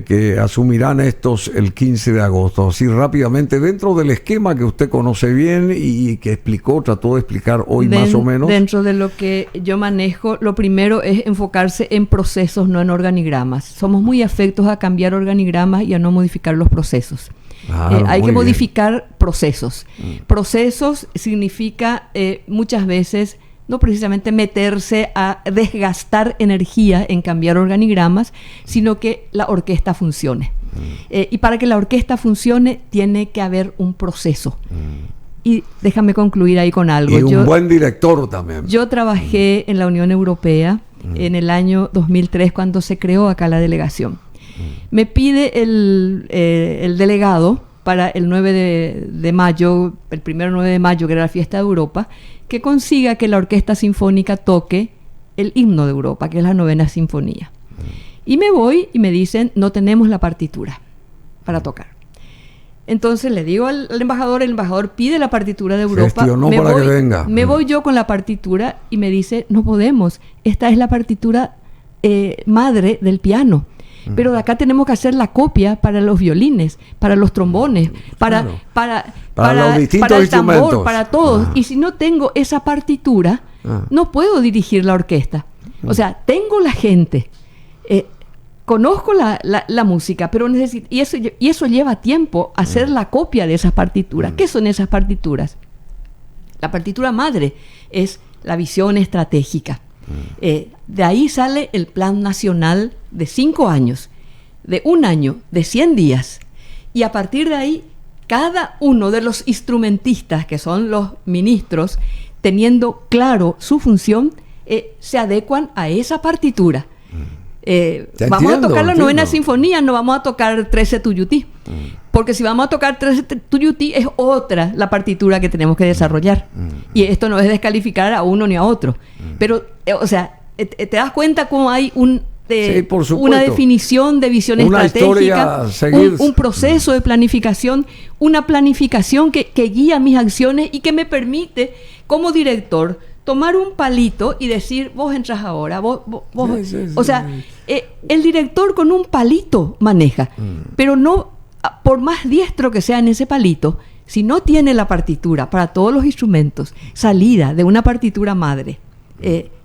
que asumirán estos el 15 de agosto? Así rápidamente, dentro del esquema que usted conoce bien y que trató de explicar hoy más o menos. Dentro de lo que yo manejo, lo primero es enfocarse en procesos, no en organigramas. Somos muy afectos a cambiar organigramas y a no modificar los procesos. Hay que modificar procesos. Procesos significa muchas veces no precisamente meterse a desgastar energía en cambiar organigramas, sino que la orquesta funcione. Y para que la orquesta funcione, tiene que haber un proceso. Y déjame concluir ahí con algo. Y un buen director también. Yo trabajé en la Unión Europea en el año 2003, cuando se creó acá la delegación. Me pide el delegado para el 9 de mayo, el primero 9 de mayo, que era la fiesta de Europa, que consiga que la Orquesta Sinfónica toque el himno de Europa, que es la 9ª Sinfonía. Y me voy y me dicen, no tenemos la partitura para tocar. Entonces le digo al embajador, el embajador pide la partitura de Europa. Gestionó para que venga. Me voy yo con la partitura y me dice, no podemos, esta es la partitura madre del piano. Pero de acá tenemos que hacer la copia para los violines, para los trombones, para los distintos el tambor, instrumentos, para todos. Y si no tengo esa partitura, no puedo dirigir la orquesta. O sea, tengo la gente, conozco la música, pero necesito, y eso lleva tiempo, hacer la copia de esas partituras. ¿Qué son esas partituras? La partitura madre es la visión estratégica. De ahí sale el Plan Nacional de 5 años, de 1 año, de 100 días. Y a partir de ahí, cada uno de los instrumentistas, que son los ministros, teniendo claro su función, se adecuan a esa partitura. Vamos a tocar la 9ª Sinfonía, no vamos a tocar 13 Tuyutí. Porque si vamos a tocar 13 Tuyutí, es otra la partitura que tenemos que desarrollar. Y esto no es descalificar a uno ni a otro. Pero, o sea, te das cuenta cómo hay una definición de visión estratégica, un proceso de planificación, una planificación que guía mis acciones y que me permite, como director, tomar un palito y decir, vos entras ahora, vos. O sea, el director con un palito maneja, pero no, por más diestro que sea en ese palito, si no tiene la partitura para todos los instrumentos, salida de una partitura madre,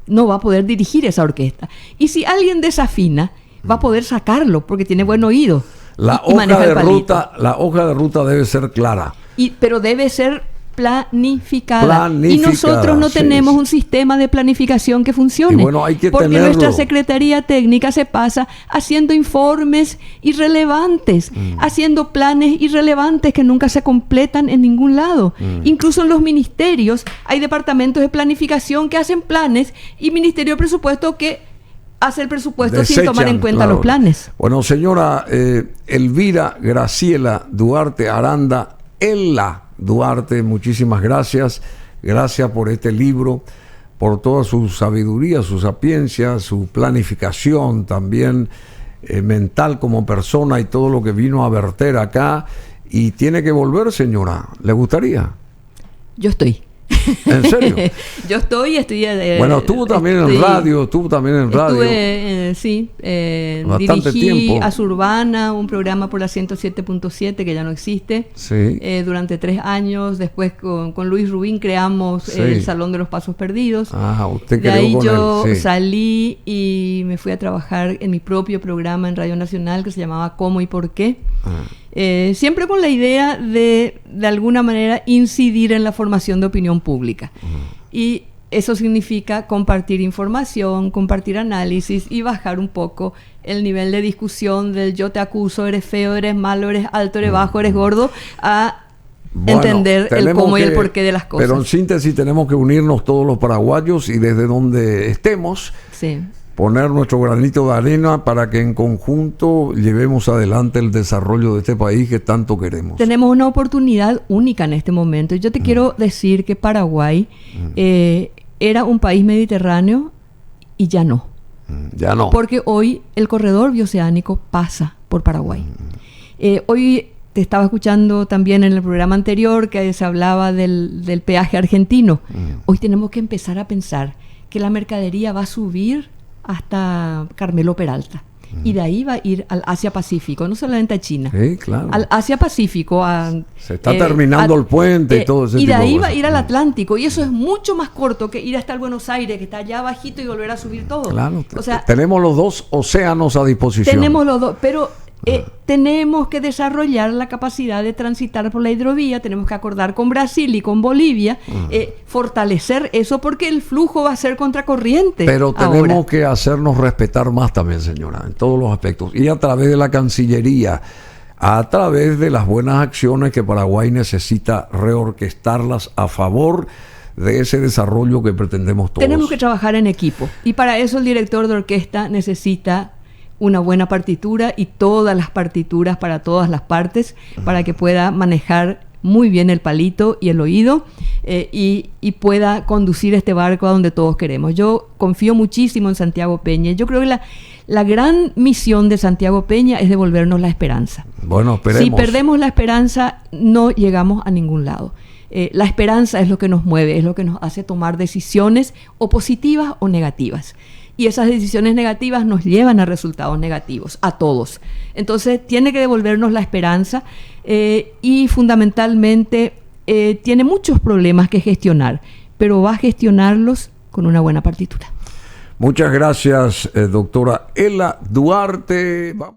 no va a poder dirigir esa orquesta. Y si alguien desafina, va a poder sacarlo porque tiene buen oído. La hoja de ruta debe ser clara. Pero debe ser planificada. Y nosotros no tenemos un sistema de planificación que funcione. Y bueno, hay que porque tenerlo. Nuestra Secretaría Técnica se pasa haciendo informes irrelevantes, haciendo planes irrelevantes que nunca se completan en ningún lado. Incluso en los ministerios hay departamentos de planificación que hacen planes y Ministerio de Presupuesto que hace el presupuesto sin tomar en cuenta los planes. Bueno, señora Elvira Graciela Duarte Aranda, Ella Duarte, muchísimas gracias. Gracias por este libro, por toda su sabiduría, su sapiencia, su planificación también mental como persona y todo lo que vino a verter acá. Y tiene que volver, señora. ¿Le gustaría? Yo estoy. ¿En serio? Yo estoy. Bueno, estuvo también en radio. Estuve, sí. Bastante dirigí tiempo. Azurbana, un programa por la 107.7 que ya no existe. Sí. Durante 3 años. Después con Luis Rubín creamos el Salón de los Pasos Perdidos. Usted de ahí con yo él, sí. Salí y me fui a trabajar en mi propio programa en Radio Nacional que se llamaba ¿Cómo y por qué? Siempre con la idea de alguna manera incidir en la formación de opinión pública. Y eso significa compartir información, compartir análisis y bajar un poco el nivel de discusión del yo te acuso, eres feo, eres malo, eres alto, eres bajo, eres gordo, a entender el cómo y el porqué de las cosas. Pero en síntesis tenemos que unirnos todos los paraguayos y desde donde estemos, sí, poner nuestro granito de arena para que en conjunto llevemos adelante el desarrollo de este país que tanto queremos. Tenemos una oportunidad única en este momento. Yo te quiero decir que Paraguay era un país mediterráneo y ya no. Ya no. Porque hoy el corredor bioceánico pasa por Paraguay. Hoy te estaba escuchando también en el programa anterior que se hablaba del peaje argentino. Hoy tenemos que empezar a pensar que la mercadería va a subir hasta Carmelo Peralta. Y de ahí va a ir al Asia-Pacífico, no solamente a China. Sí, claro. Al Asia-Pacífico. Se está terminando el puente y todo ese tipo de cosas. Y de ahí va a ir al Atlántico. Y eso es mucho más corto que ir hasta el Buenos Aires, que está allá bajito, y volver a subir todo. Claro. O sea, tenemos los dos océanos a disposición. Tenemos los dos, pero tenemos que desarrollar la capacidad de transitar por la hidrovía, tenemos que acordar con Brasil y con Bolivia, fortalecer eso porque el flujo va a ser contracorriente. Pero tenemos que hacernos respetar más también, señora, en todos los aspectos. Y a través de la Cancillería, a través de las buenas acciones que Paraguay necesita reorquestarlas a favor de ese desarrollo que pretendemos todos. Tenemos que trabajar en equipo y para eso el director de orquesta necesita una buena partitura y todas las partituras para todas las partes para que pueda manejar muy bien el palito y el oído y pueda conducir este barco a donde todos queremos. Yo confío muchísimo en Santiago Peña. Yo creo que la gran misión de Santiago Peña es devolvernos la esperanza. Bueno, esperemos. Si perdemos la esperanza, no llegamos a ningún lado. La esperanza es lo que nos mueve, es lo que nos hace tomar decisiones o positivas o negativas. Y esas decisiones negativas nos llevan a resultados negativos, a todos. Entonces, tiene que devolvernos la esperanza y fundamentalmente tiene muchos problemas que gestionar, pero va a gestionarlos con una buena partitura. Muchas gracias, doctora Ela Duarte.